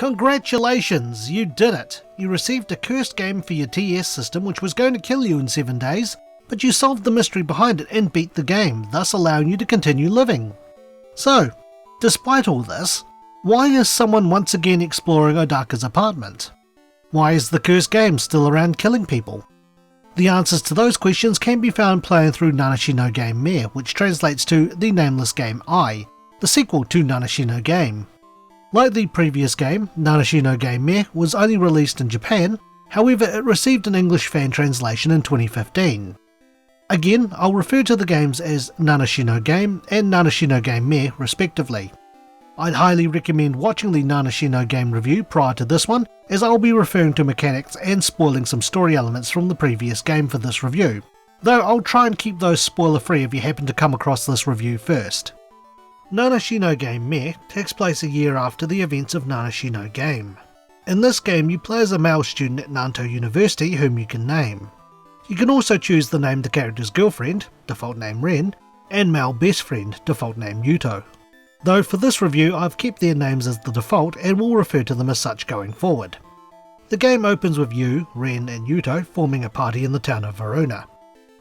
Congratulations, you did it! You received a cursed game for your TS system which was going to kill you in 7 days, but you solved the mystery behind it and beat the game, thus allowing you to continue living. So, despite all this, why is someone once again exploring Odaka's apartment? Why is the cursed game still around killing people? The answers to those questions can be found playing through Nanashi no Th me, which translates to the Nameless Game I, the sequel to Nanashi no Game. Like the previous game, Nanashi no Th me was only released in Japan, however it received an English fan translation in 2015. Again, I'll refer to the games as Nanashi no Game and Nanashi no Th me respectively. I'd highly recommend watching the Nanashi no Game review prior to this one, as I'll be referring to mechanics and spoiling some story elements from the previous game for this review, though I'll try and keep those spoiler free if you happen to come across this review first. Nanashi no Th me takes place a year after the events of Nanashi no Game. In this game you play as a male student at Nanto University whom you can name. You can also choose the name the character's girlfriend, default name Ren, and male best friend, default name Yuto. Though for this review I've kept their names as the default and will refer to them as such going forward. The game opens with you, Ren and Yuto forming a party in the town of Verona.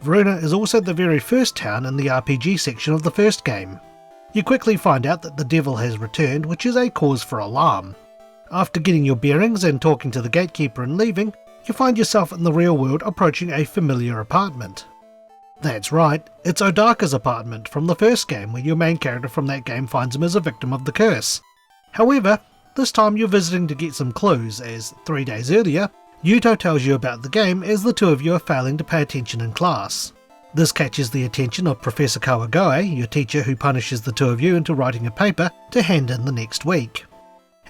Verona is also the very first town in the RPG section of the first game. You quickly find out that the devil has returned, which is a cause for alarm. After getting your bearings and talking to the gatekeeper and leaving, you find yourself in the real world approaching a familiar apartment. That's right, it's Odaka's apartment from the first game where your main character from that game finds him as a victim of the curse. However, this time you're visiting to get some clues, as 3 days earlier, Yuto tells you about the game as the two of you are failing to pay attention in class. This catches the attention of Professor Kawagoe, your teacher who punishes the two of you into writing a paper to hand in the next week.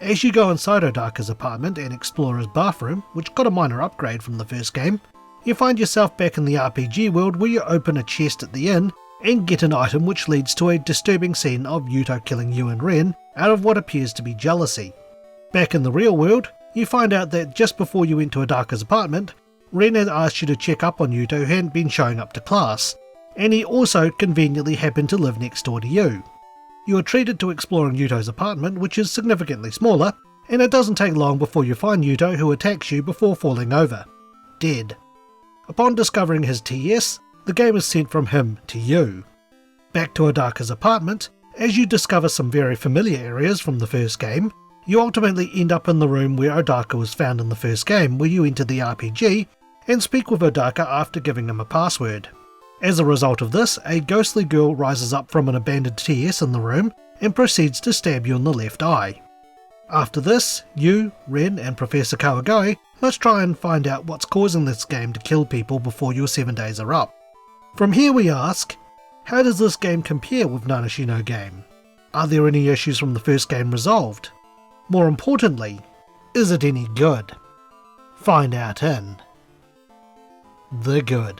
As you go inside Odaka's apartment and explore his bathroom, which got a minor upgrade from the first game, you find yourself back in the RPG world where you open a chest at the inn and get an item which leads to a disturbing scene of Yuto killing you and Ren out of what appears to be jealousy. Back in the real world, you find out that just before you went to Odaka's apartment, Ren had asked you to check up on Yuto who hadn't been showing up to class, and he also conveniently happened to live next door to you. You are treated to exploring Yuto's apartment, which is significantly smaller, and it doesn't take long before you find Yuto who attacks you before falling over. Dead. Upon discovering his TS, the game is sent from him to you. Back to Odaka's apartment, as you discover some very familiar areas from the first game, you ultimately end up in the room where Odaka was found in the first game, where you enter the RPG and speak with Odaka after giving him a password. As a result of this, a ghostly girl rises up from an abandoned TS in the room and proceeds to stab you in the left eye. After this, you, Ren and Professor Kawagoe must try and find out what's causing this game to kill people before your 7 days are up. From here we ask, how does this game compare with Nanashi no Game? Are there any issues from the first game resolved? More importantly, is it any good? Find out in The Good.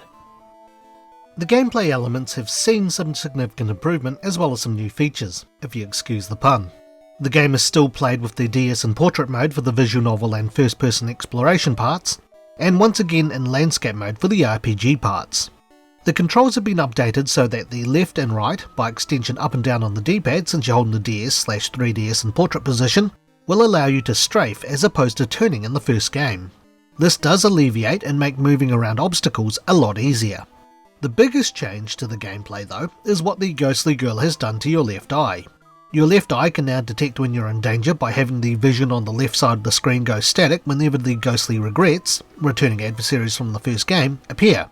The gameplay elements have seen some significant improvement as well as some new features, if you excuse the pun. The game is still played with the DS in portrait mode for the visual novel and first-person exploration parts, and once again in landscape mode for the RPG parts. The controls have been updated so that the left and right, by extension up and down on the D-pad since you're holding the DS/3DS in portrait position, will allow you to strafe as opposed to turning in the first game. This does alleviate and make moving around obstacles a lot easier. The biggest change to the gameplay though is what the ghostly girl has done to your left eye. Your left eye can now detect when you're in danger by having the vision on the left side of the screen go static whenever the ghostly regrets, returning adversaries from the first game, appear.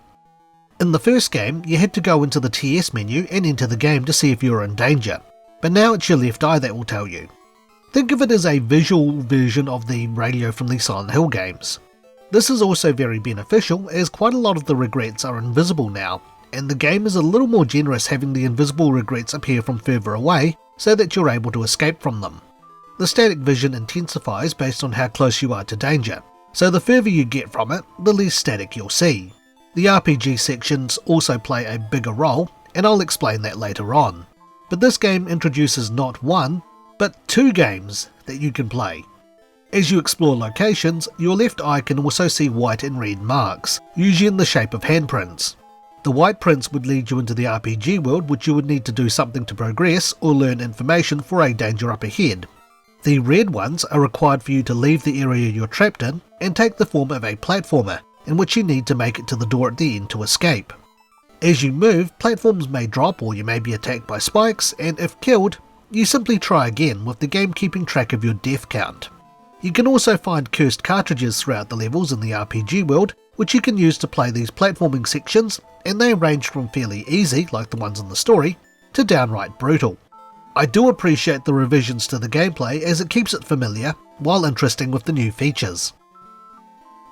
In the first game, you had to go into the TS menu and enter the game to see if you were in danger, but now it's your left eye that will tell you. Think of it as a visual version of the radio from the Silent Hill games. This is also very beneficial as quite a lot of the regrets are invisible now, and the game is a little more generous having the invisible regrets appear from further away so that you're able to escape from them. The static vision intensifies based on how close you are to danger, so the further you get from it, the less static you'll see. The RPG sections also play a bigger role, and I'll explain that later on. But this game introduces not one, but 2 games that you can play. As you explore locations, your left eye can also see white and red marks, usually in the shape of handprints. The white prints would lead you into the RPG world, which you would need to do something to progress or learn information for a danger up ahead. The red ones are required for you to leave the area you're trapped in and take the form of a platformer, in which you need to make it to the door at the end to escape. As you move, platforms may drop or you may be attacked by spikes, and if killed, you simply try again, with the game keeping track of your death count. You can also find cursed cartridges throughout the levels in the RPG world, which you can use to play these platforming sections, and they range from fairly easy, like the ones in the story, to downright brutal. I do appreciate the revisions to the gameplay, as it keeps it familiar, while interesting with the new features.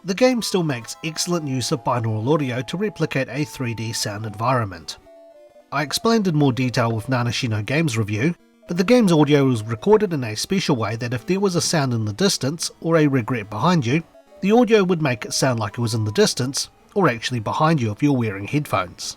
The game still makes excellent use of binaural audio to replicate a 3D sound environment. I explained in more detail with Nanashi no Game's review, but the game's audio was recorded in a special way that if there was a sound in the distance, or a regret behind you, the audio would make it sound like it was in the distance, or actually behind you if you're wearing headphones.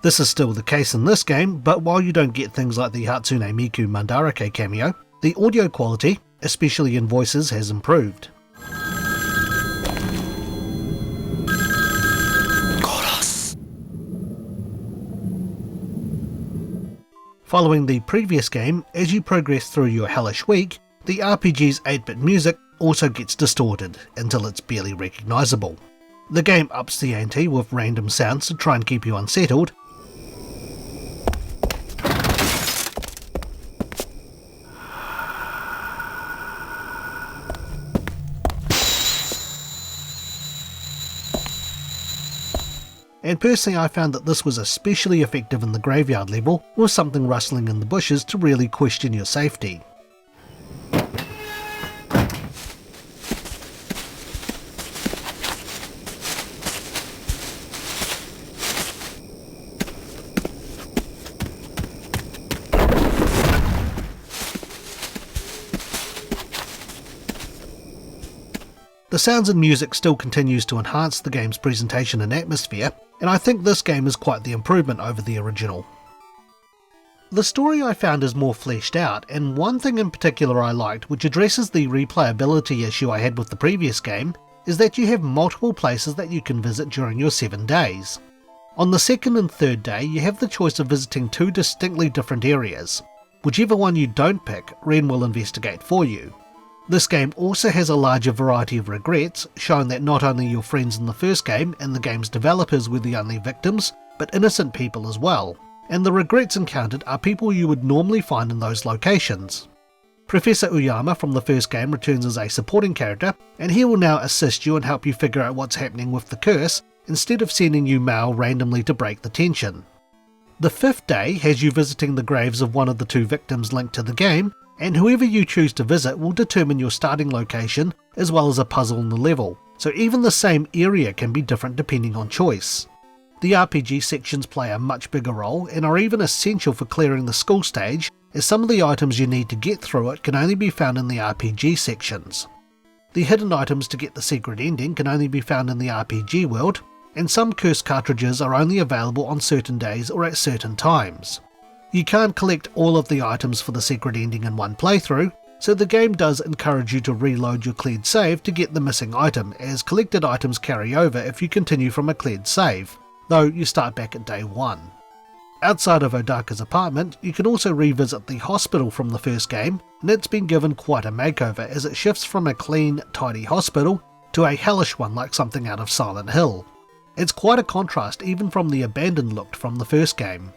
This is still the case in this game, but while you don't get things like the Hatsune Miku Mandarake cameo, the audio quality, especially in voices, has improved. Following the previous game, as you progress through your hellish week, the RPG's 8-bit music also gets distorted until it's barely recognisable. The game ups the ante with random sounds to try and keep you unsettled, and personally I found that this was especially effective in the graveyard level, with something rustling in the bushes to really question your safety. The sounds and music still continues to enhance the game's presentation and atmosphere, and I think this game is quite the improvement over the original. The story I found is more fleshed out, and one thing in particular I liked, which addresses the replayability issue I had with the previous game, is that you have multiple places that you can visit during your 7 days. On the second and third day, you have the choice of visiting 2 distinctly different areas. Whichever one you don't pick, Ren will investigate for you. This game also has a larger variety of regrets, showing that not only your friends in the first game and the game's developers were the only victims, but innocent people as well, and the regrets encountered are people you would normally find in those locations. Professor Uyama from the first game returns as a supporting character, and he will now assist you and help you figure out what's happening with the curse, instead of sending you mail randomly to break the tension. The 5th day has you visiting the graves of one of the 2 victims linked to the game, and whoever you choose to visit will determine your starting location as well as a puzzle in the level, so even the same area can be different depending on choice. The RPG sections play a much bigger role and are even essential for clearing the school stage, as some of the items you need to get through it can only be found in the RPG sections. The hidden items to get the secret ending can only be found in the RPG world, and some cursed cartridges are only available on certain days or at certain times. You can't collect all of the items for the secret ending in one playthrough, so the game does encourage you to reload your cleared save to get the missing item, as collected items carry over if you continue from a cleared save, though you start back at day 1. Outside of Odaka's apartment, you can also revisit the hospital from the first game, and it's been given quite a makeover as it shifts from a clean, tidy hospital to a hellish one like something out of Silent Hill. It's quite a contrast even from the abandoned look from the first game.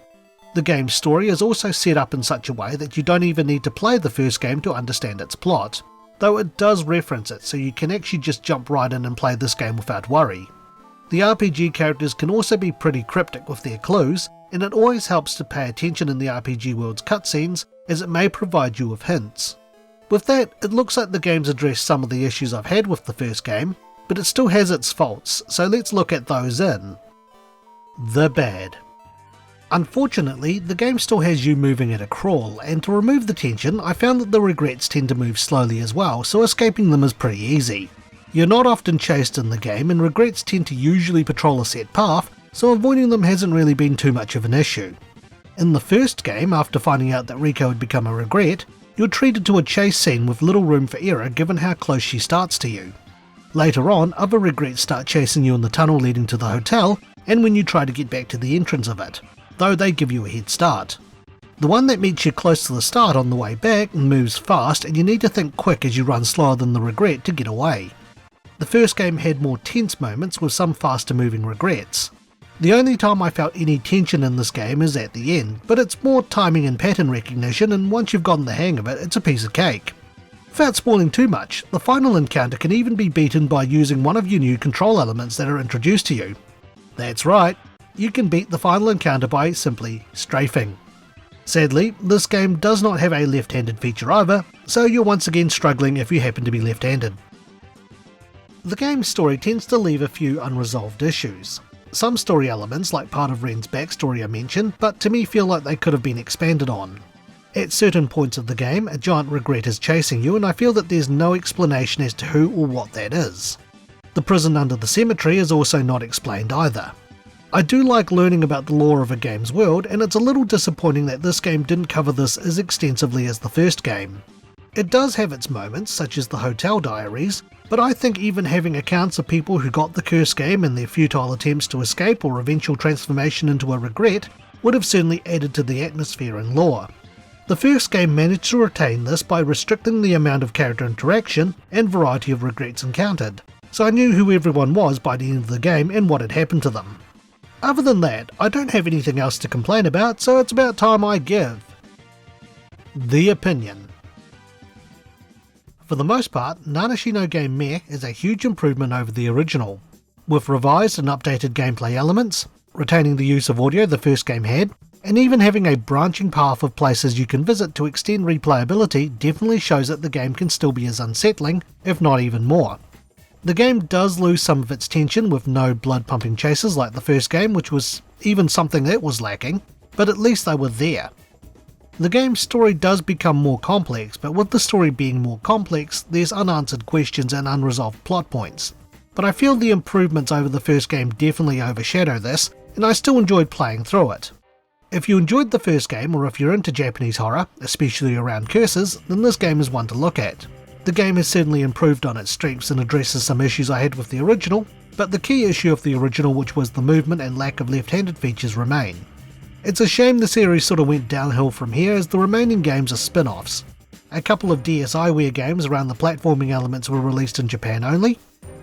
The game's story is also set up in such a way that you don't even need to play the first game to understand its plot, though it does reference it, so you can actually just jump right in and play this game without worry. The RPG characters can also be pretty cryptic with their clues, and it always helps to pay attention in the RPG world's cutscenes, as it may provide you with hints. With that, it looks like the game's addressed some of the issues I've had with the first game, but it still has its faults, so let's look at those in the bad. Unfortunately, the game still has you moving at a crawl, and to remove the tension, I found that the regrets tend to move slowly as well, so escaping them is pretty easy. You're not often chased in the game, and regrets tend to usually patrol a set path, so avoiding them hasn't really been too much of an issue. In the first game, after finding out that Riko had become a regret, you're treated to a chase scene with little room for error given how close she starts to you. Later on, other regrets start chasing you in the tunnel leading to the hotel, and when you try to get back to the entrance of it, though they give you a head start. The one that meets you close to the start on the way back moves fast, and you need to think quick as you run slower than the regret to get away. The first game had more tense moments with some faster moving regrets. The only time I felt any tension in this game is at the end, but it's more timing and pattern recognition, and once you've gotten the hang of it, it's a piece of cake. Without spoiling too much, the final encounter can even be beaten by using one of your new control elements that are introduced to you. That's right, you can beat the final encounter by simply strafing. Sadly, this game does not have a left-handed feature either, so you're once again struggling if you happen to be left-handed. The game's story tends to leave a few unresolved issues. Some story elements, like part of Ren's backstory, are mentioned, but to me feel like they could have been expanded on. At certain points of the game, a giant regret is chasing you, and I feel that there's no explanation as to who or what that is. The prison under the cemetery is also not explained either. I do like learning about the lore of a game's world, and it's a little disappointing that this game didn't cover this as extensively as the first game. It does have its moments, such as the hotel diaries, but I think even having accounts of people who got the cursed game and their futile attempts to escape or eventual transformation into a regret would have certainly added to the atmosphere and lore. The first game managed to retain this by restricting the amount of character interaction and variety of regrets encountered, so I knew who everyone was by the end of the game and what had happened to them. Other than that, I don't have anything else to complain about, so it's about time I give the opinion. For the most part, Nanashi no Th me is a huge improvement over the original, with revised and updated gameplay elements, retaining the use of audio the first game had, and even having a branching path of places you can visit to extend replayability definitely shows that the game can still be as unsettling, if not even more. The game does lose some of its tension with no blood-pumping chases like the first game, which was even something that was lacking, but at least they were there. The game's story does become more complex, but with the story being more complex, there's unanswered questions and unresolved plot points. But I feel the improvements over the first game definitely overshadow this, and I still enjoyed playing through it. If you enjoyed the first game, or if you're into Japanese horror, especially around curses, then this game is one to look at. The game has certainly improved on its strengths and addresses some issues I had with the original, but the key issue of the original, which was the movement and lack of left-handed features, remain. It's a shame the series sort of went downhill from here, as the remaining games are spin-offs. A couple of DSiWare games around the platforming elements were released in Japan only.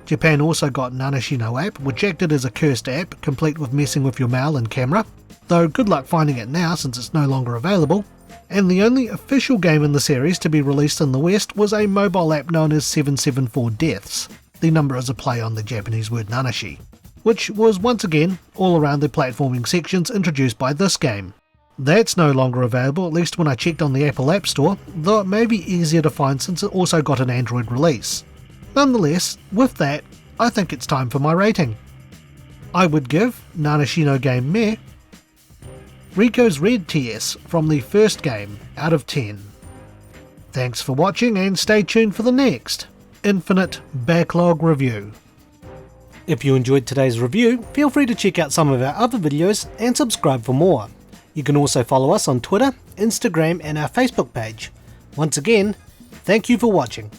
Japan also got Nanashi no app, which acted as a cursed app, complete with messing with your mail and camera, though good luck finding it now since it's no longer available. And the only official game in the series to be released in the West was a mobile app known as 774 Deaths, the number is a play on the Japanese word Nanashi, which was once again all around the platforming sections introduced by this game. That's no longer available, at least when I checked on the Apple App Store, though it may be easier to find since it also got an Android release. Nonetheless, with that, I think it's time for my rating. I would give Nanashi no Th me Riko's Red TS from the first game out of 10. Thanks for watching, and stay tuned for the next Infinite Backlog review. If you enjoyed today's review, feel free to check out some of our other videos and subscribe for more. You can also follow us on Twitter, Instagram and our Facebook page. Once again, thank you for watching.